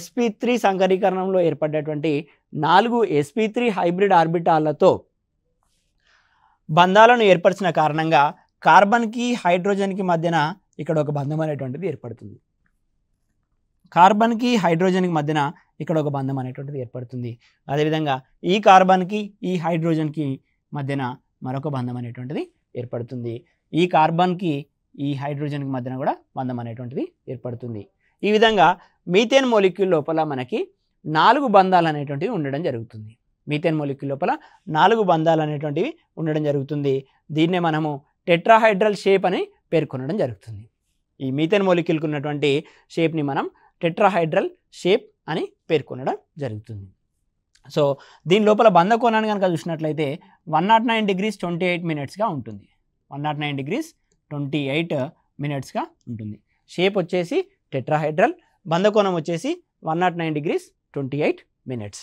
sp3 సంకరీకరణంలో ఏర్పడ్డటువంటి 4 sp3 hybrid ఆర్బిటాలతో బంధాలను ఏర్పరిచిన కారణంగా కార్బన్కి హైడ్రోజన్కి మధ్యన ఇక్కడ ఒక బంధం అనేటువంటిది ఏర్పడుతుంది. కార్బన్కి హైడ్రోజన్కి మధ్యన ఇక్కడ ఒక బంధం అనేటువంటిది ఏర్పడుతుంది. అదేవిధంగా ఈ కార్బన్కి ఈ హైడ్రోజన్కి మధ్యన మరొక బంధం అనేటువంటిది ఏర్పడుతుంది. ఈ కార్బన్కి ఈ హైడ్రోజన్కి మధ్యన కూడా బంధం అనేటువంటిది ఏర్పడుతుంది. ఈ విధంగా మీథేన్ మోలిక్యూల్ లోపల మనకి 4 బంధాలు అనేటువంటివి ఉండడం జరుగుతుంది. మీథేన్ మోలిక్యూల్ లోపల 4 బంధాలు అనేటువంటివి ఉండడం జరుగుతుంది. దీన్నే మనము టెట్రాహైడ్రల్ షేప్ అని పేర్కొనడం జరుగుతుంది. ఈ మీథేన్ మోలిక్యూల్కి ఉన్నటువంటి షేప్ని మనం టెట్రాహైడ్రల్ షేప్ అని పేర్కొనడం జరుగుతుంది. సో దీని లోపల బంధ కోణాన్ని కనుక చూసినట్లయితే 109 degrees 28 minutesగా ఉంటుంది. 109 degrees 28 minutesగా ఉంటుంది. షేప్ వచ్చేసి టెట్రాహైడ్రల్, బంధ కోణం వచ్చేసి 109 degrees 28 minutes.